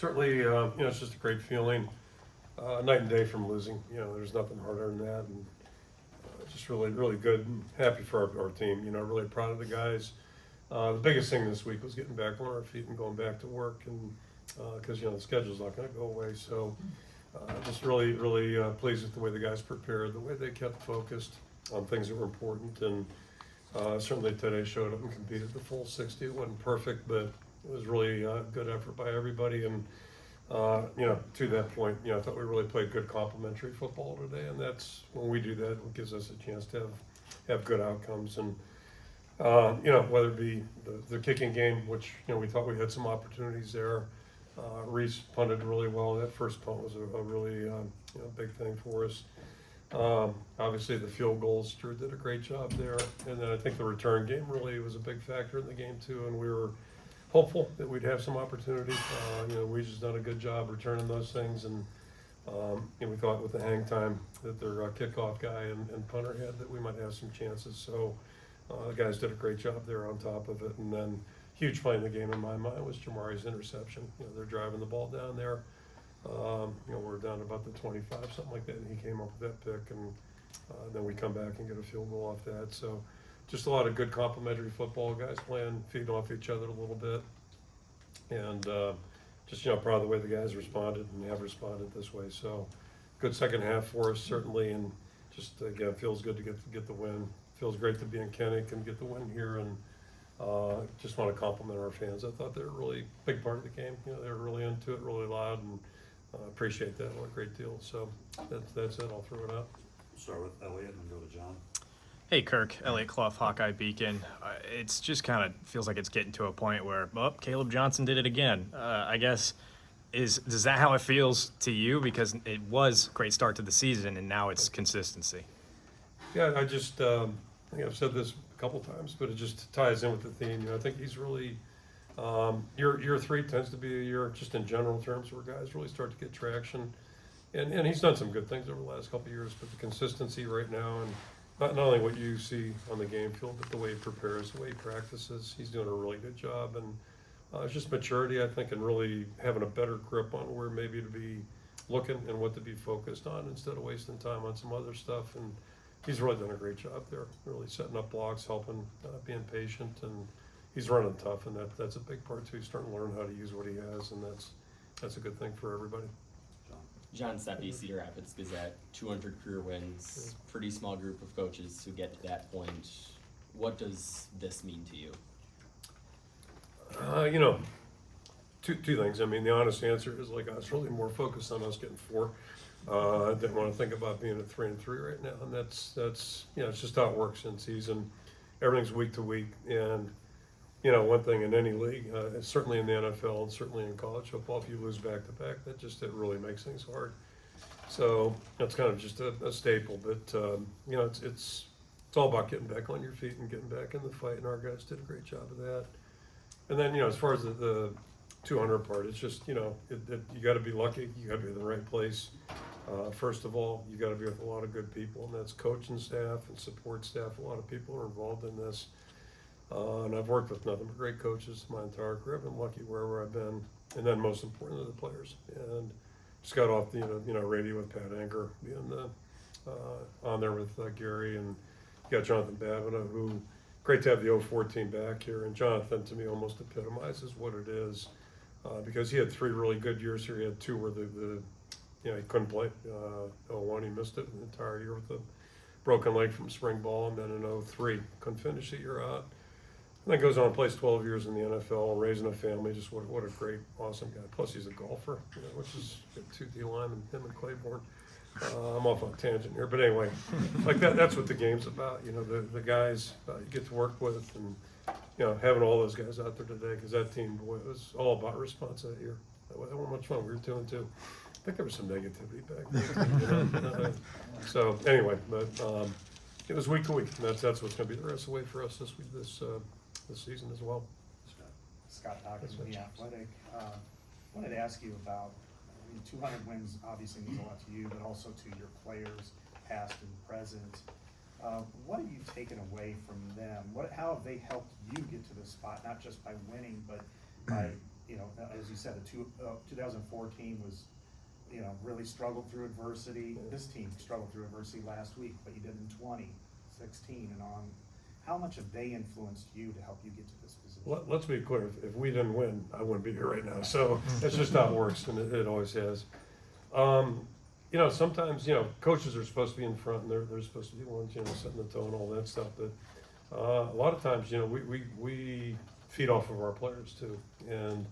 certainly, it's just a great feeling. Night and day from losing. There's nothing harder than that, and just really, really good and happy for our team. Really proud of the guys. The biggest thing this week was getting back on our feet and going back to work, and because the schedule's not going to go away. So just really, really pleased with the way the guys prepared, the way they kept focused on things that were important, and certainly today showed up and competed the full 60. It wasn't perfect, but it was really a good effort by everybody. And to that point, I thought we really played good complementary football today, and that's when we do that, it gives us a chance to have good outcomes. And whether it be the kicking game, which we thought we had some opportunities there. Reese punted really well. That first punt was a really big thing for us. Obviously the field goals, Drew did a great job there, and then I think the return game really was a big factor in the game too, and we were hopeful that we'd have some opportunities. We just done a good job returning those things, and we thought with the hang time that their kickoff guy and punter had that we might have some chances. So the guys did a great job there on top of it. And then huge play in the game in my mind was Jamari's interception. They're driving the ball down there. We're down to about the 25, something like that, and he came up with that pick, and then we come back and get a field goal off that. So just a lot of good complementary football, guys playing, feeding off each other a little bit, and just proud of the way the guys responded and have responded this way. So good second half for us certainly, and just again feels good to get the win. Feels great to be in Kennick and get the win here, and just want to compliment our fans. I thought they were a really big part of the game. They were really into it, really loud, and appreciate that a great deal. So that's it. I'll throw it out. Start with Elliot and go to John. Hey, Kirk, Elliot Clough, Hawkeye Beacon. It's just kind of feels like it's getting to a point where, Caleb Johnson did it again. I guess, is that how it feels to you? Because it was a great start to the season, and now it's consistency. Yeah, I just, I think I've said this a couple times, but it just ties in with the theme. I think he's really, year 3 tends to be a year, just in general terms, where guys really start to get traction. And he's done some good things over the last couple of years, but the consistency right now, and not only what you see on the game field, but the way he prepares, the way he practices, he's doing a really good job. And it's just maturity, I think, and really having a better grip on where maybe to be looking and what to be focused on instead of wasting time on some other stuff. And he's really done a great job there, really setting up blocks, helping, being patient, and he's running tough, and that's a big part too. He's starting to learn how to use what he has, and that's a good thing for everybody. John Seppi, Cedar Rapids Gazette, 200 career wins, pretty small group of coaches who get to that point. What does this mean to you? Two things. I mean, the honest answer is I was really more focused on us getting 4. I didn't want to think about being at 3-3 right now, and that's it's just how it works in season. Everything's week to week, and one thing in any league, certainly in the NFL and certainly in college football, if you lose back to back, it really makes things hard. So that's kind of just a staple. But it's all about getting back on your feet and getting back in the fight, and our guys did a great job of that. And then as far as the 200 part, it's just you got to be lucky, you got to be in the right place. First of all, you got to be with a lot of good people, and that's coaching staff and support staff. A lot of people are involved in this. And I've worked with nothing but great coaches my entire career. I've been lucky wherever I've been, and then most importantly, the players. And just got off the radio with Pat Anker, being on there with Gary, and you got Jonathan Babina, who great to have the 04 team back here. And Jonathan, to me, almost epitomizes what it is, because he had 3 really good years here. He had 2 where he couldn't play. 01 he missed it the entire year with a broken leg from spring ball, and then in 03 couldn't finish the year out. And then goes on and plays 12 years in the NFL, raising a family. Just what a great, awesome guy. Plus he's a golfer, which is good. 2 D linemen, him and Claiborne. I'm off on a tangent here, but anyway, that's what the game's about. The guys you get to work with, and having all those guys out there today, because that team, boy, it was all about response that year. That was much fun. We were 2-2. I think there was some negativity back then. So anyway, but it was week to week. And that's what's going to be the rest of the way for us this week, this season as well. Scott Dawkins with The Athletic. Wanted to ask you about 200 wins. Obviously means a lot to you, but also to your players, past and present. What have you taken away from them? How have they helped you get to this spot? Not just by winning, but by you know, as you said, 2014 was, you know, really struggled through adversity. This team struggled through adversity last week, but you did in 20, 16 and on. How much have they influenced you to help you get to this position? Let's be clear, if we didn't win, I wouldn't be here right now, so that's just how it works, and it always has. You know, sometimes, you know, coaches are supposed to be in front, and they're supposed to be the ones, you know, setting the tone, all that stuff, but a lot of times, you know, we feed off of our players too, and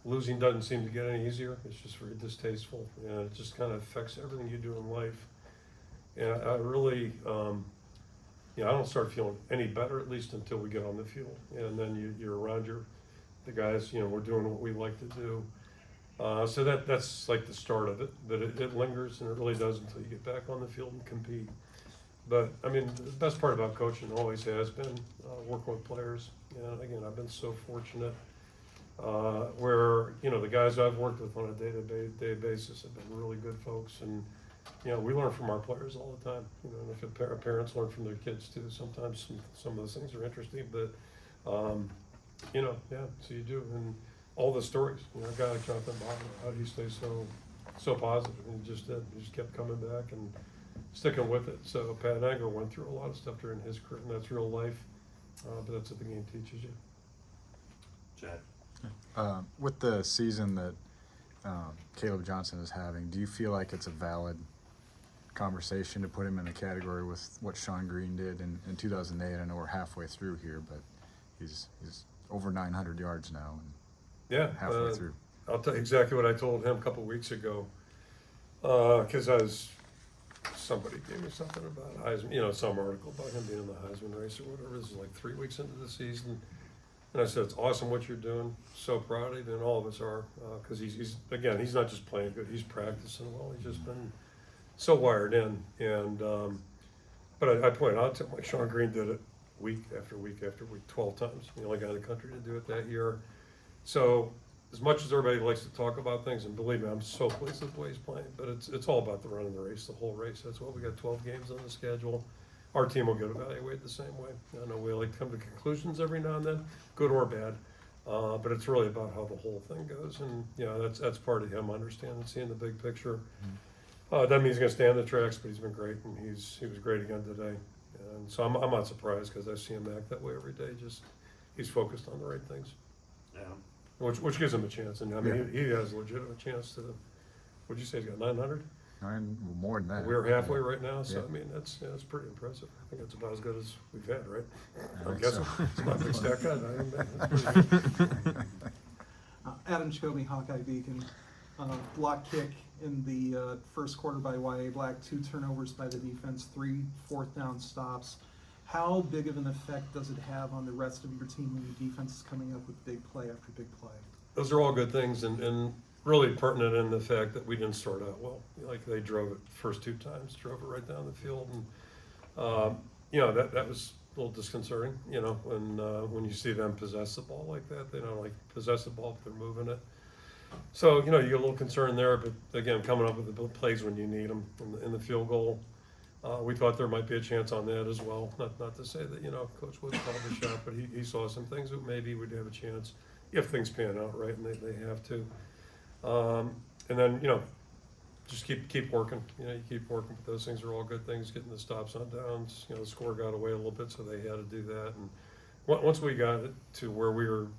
losing doesn't seem to get any easier. It's just very distasteful, and it just kind of affects everything you do in life. And I really, you know, I don't start feeling any better, at least until we get on the field, and then you're around the guys. You know, we're doing what we like to do. So that's like the start of it, but it lingers, and it really does until you get back on the field and compete. But I mean, the best part about coaching always has been working with players. And again, I've been so fortunate where, you know, the guys I've worked with on a day-to-day basis have been really good folks, and you know, we learn from our players all the time. You know, and if parents learn from their kids too, sometimes some of those things are interesting. But you know, yeah, so you do, and all the stories. You know, a guy like Jonathan Bauer, how do you stay so positive? And he just kept coming back and sticking with it. So Pat Anger went through a lot of stuff during his career, and that's real life. But that's what the game teaches you. Chad? With the season that Caleb Johnson is having, do you feel like it's a valid conversation to put him in a category with what Sean Green did in 2008? I know we're halfway through here, but he's over 900 yards now and Yeah, halfway through. I'll tell you exactly what I told him a couple of weeks ago, because somebody gave me something about Heisman, you know, some article about him being in the Heisman race or whatever. This is like 3 weeks into the season. And I said, it's awesome what you're doing. So proud of you, and all of us are, because he's not just playing good, he's practicing well. He's just been so wired in. And but I pointed out to him, like Sean Green did it week after week after week, 12 times. The only guy in the country to do it that year. So as much as everybody likes to talk about things, and believe me, I'm so pleased with the way he's playing, but it's all about the run of the race, the whole race. That's why we got 12 games on the schedule. Our team will get evaluated the same way. I know we like to come to conclusions every now and then, good or bad, but it's really about how the whole thing goes. And you know, that's part of him understanding, seeing the big picture. Doesn't mean he's going to stay on the tracks, but he's been great, and he was great again today. And so I'm not surprised, because I see him act that way every day. Just he's focused on the right things. Yeah. Which gives him a chance, and I mean, he has a legitimate chance to. What'd you say? He's got 900. More than that. We're halfway right now, so Yeah. I mean that's pretty impressive. I think that's about as good as we've had, right? I I'm think guessing. so. It's not a big stack cut. That's pretty good. Adam Jacoby, Hawkeye Beacon. Block kick in the first quarter by YA Black, 2 turnovers by the defense, 3 fourth down stops. How big of an effect does it have on the rest of your team when your defense is coming up with big play after big play? Those are all good things, and really pertinent in the fact that we didn't start out well. Like they drove it first 2 times, drove it right down the field, and you know that was a little disconcerting. You know, when you see them possess the ball like that, they don't like possess the ball, but they're moving it. So you know you get a little concerned there, but again, coming up with the plays when you need them in the field goal. We thought there might be a chance on that as well. Not to say that, you know, Coach Wood called the shot, but he saw some things that maybe we'd have a chance if things pan out right, and they have to. And then, you know, just keep working. You know, you keep working, but those things are all good things. Getting the stops on downs. You know, the score got away a little bit, so they had to do that. And once we got it to where we were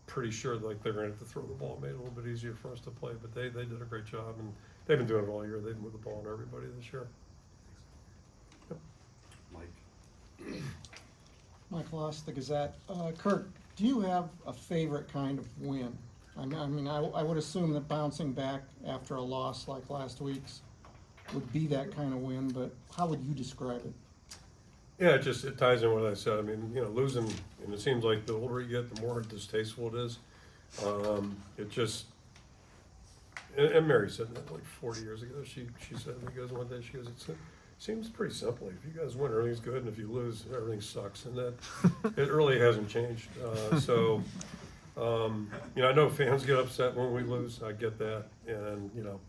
pretty sure like they're going to have to throw the ball, it made it a little bit easier for us to play. But they did a great job, and they've been doing it all year. They've moved the ball on everybody this year. Mike? Mike Loss, the Gazette. Kirk, do you have a favorite kind of win? I mean, I would assume that bouncing back after a loss like last week's would be that kind of win, but how would you describe it? Yeah, it ties in what I said. I mean, you know, losing, and it seems like the older you get, the more distasteful it is. It just, and Mary said that like 40 years ago. She said, he goes one day, she goes, it seems pretty simple. If you guys win, everything's good, and if you lose, everything sucks. And that, it really hasn't changed. You know, I know fans get upset when we lose. I get that, and you know,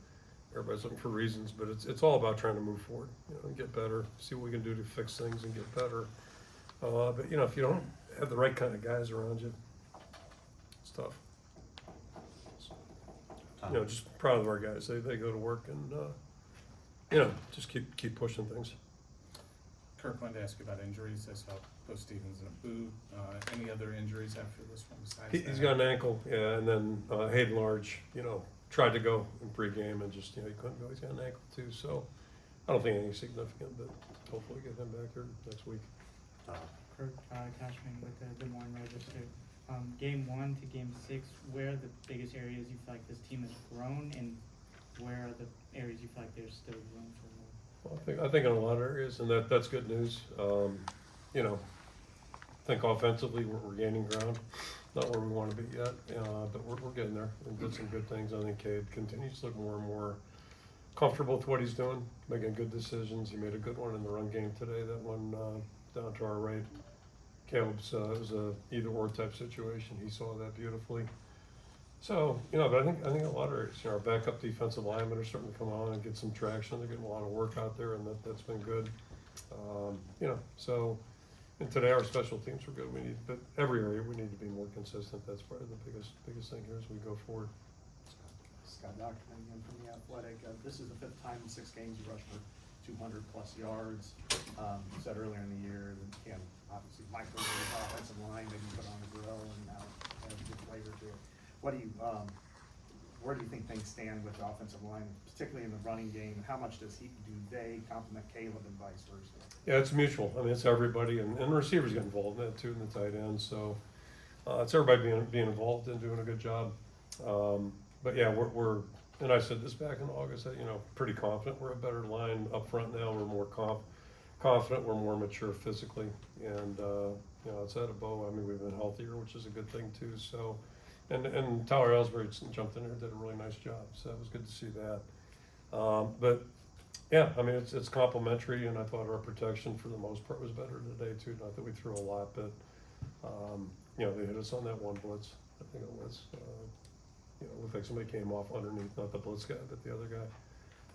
everybody's looking for reasons, but it's all about trying to move forward, you know, and get better, see what we can do to fix things and get better. But you know, if you don't have the right kind of guys around you, it's tough. You know, just proud of our guys. They go to work and, you know, just keep pushing things. Kirk, wanted to ask you about injuries. I saw Bo Stevens in a boot. Any other injuries after this one besides that? He's got an ankle, yeah, and then Hayden Large, you know, tried to go in pregame and just, you know, he couldn't go. He's got an ankle too, so I don't think anything significant, but hopefully get him back here next week. Kirk Cashman with the Des Moines Register. Game 1 to game 6, where are the biggest areas you feel like this team has grown, and where are the areas you feel like there's still room for more? Well, I think in a lot of areas, and that's good news. You know, I think offensively we're gaining ground, not where we want to be yet, but we're getting there and did some good things. I think Cade continues to look more and more comfortable with what he's doing, making good decisions. He made a good one in the run game today, that one down to our right. Caleb's, it was a either-or type situation. He saw that beautifully. So, you know, but I think a lot of areas, you know, our backup defensive linemen are starting to come on and get some traction. They're getting a lot of work out there, and that's been good. You know, so, and today our special teams were good. But every area we need to be more consistent. That's probably the biggest thing here as we go forward. Scott Dockman again from The Athletic. This is the 5th time in 6 games you rushed for 200 plus yards. You said earlier in the year that you can obviously microwave offensive line, maybe put on a grill and now have a good flavor to it. What do you, where do you think things stand with the offensive line, particularly in the running game? How much do they complement Caleb and vice versa? Yeah, it's mutual. I mean, it's everybody, and receivers get involved in that too, and the tight ends. So it's everybody being involved and doing a good job. But yeah, we're and I said this back in August, that, you know, pretty confident we're a better line up front now. We're more confident. We're more mature physically, and you know, outside of Bo, I mean, we've been healthier, which is a good thing too. So, and Tyler Ellsbury jumped in there and did a really nice job. So it was good to see that. But yeah, I mean, it's complimentary, and I thought our protection for the most part was better today too. Not that we threw a lot, but you know, they hit us on that one blitz. I think it was. You know, it looked like somebody came off underneath, not the blitz guy, but the other guy.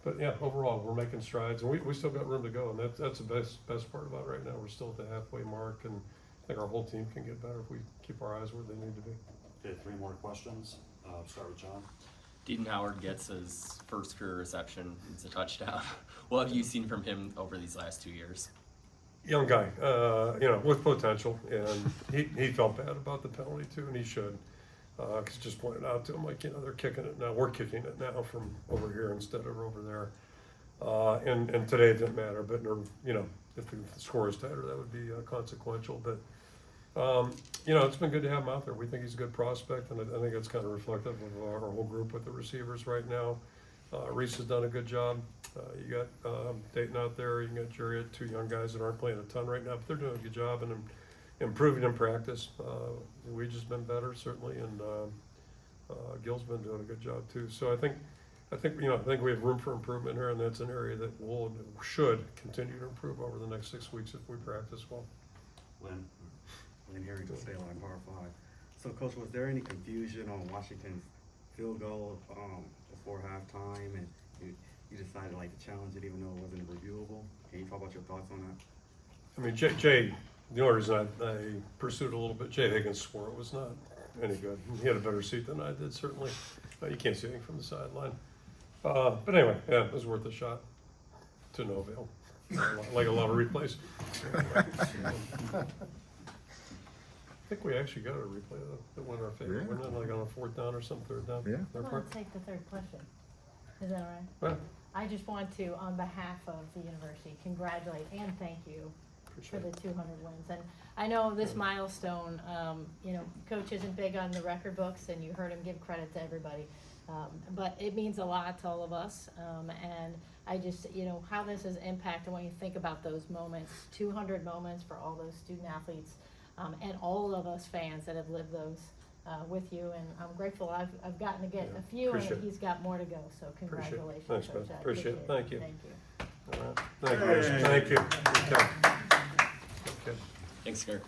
But yeah, overall, we're making strides, and we still got room to go, and that's the best part about it right now. We're still at the halfway mark, and I think our whole team can get better if we keep our eyes where they need to be. Okay, 3 more questions. Start with John. Deaton Howard gets his first career reception. It's a touchdown. What have you seen from him over these last 2 years? Young guy, you know, with potential, and he felt bad about the penalty too, and he should. Cause just pointed out to him, like, you know, they're kicking it now. We're kicking it now from over here instead of over there. And today it didn't matter, but you know, if the score is tighter, that would be consequential. But you know, it's been good to have him out there. We think he's a good prospect, and I think it's kind of reflective of our whole group with the receivers right now. Reese has done a good job. You got Dayton out there. You got Jerry, 2 young guys that aren't playing a ton right now, but they're doing a good job and improving in practice. We've just been better certainly, and Gil's been doing a good job too. So I think you know, I think we have room for improvement here, and that's an area that should continue to improve over the next 6 weeks if we practice well. Lynn. Lynn Harry to stay on Power 5. So, Coach, was there any confusion on Washington's field goal before halftime, and you decided like to challenge it even though it wasn't reviewable? Can you talk about your thoughts on that? I mean, Jay, the only reason I pursued a little bit, Jay Higgins swore it was not any good. He had a better seat than I did, certainly. You can't see anything from the sideline. But anyway, yeah, it was worth a shot to no avail, like a lot of replays. I think we actually got a replay that went our favor. Yeah. Wasn't it like on a 4th down or something, 3rd down? Yeah. Their I'm part? gonna take the 3rd question. Is that all right? Well, I just want to, on behalf of the university, congratulate and thank you for appreciate the it. 200 wins. And I know this milestone, you know, Coach isn't big on the record books, and you heard him give credit to everybody. But it means a lot to all of us. And I just, you know, how this has impacted when you think about those moments, 200 moments for all those student athletes, and all of us fans that have lived those with you. And I'm grateful I've gotten to get Yeah, a few, appreciate and it. he's got more to go. So Appreciate it. congratulations, Thanks, Coach. man. I Appreciate it. Thank you. Thank you. All right. Thank you. Thank you. Okay. Thanks, Kirk.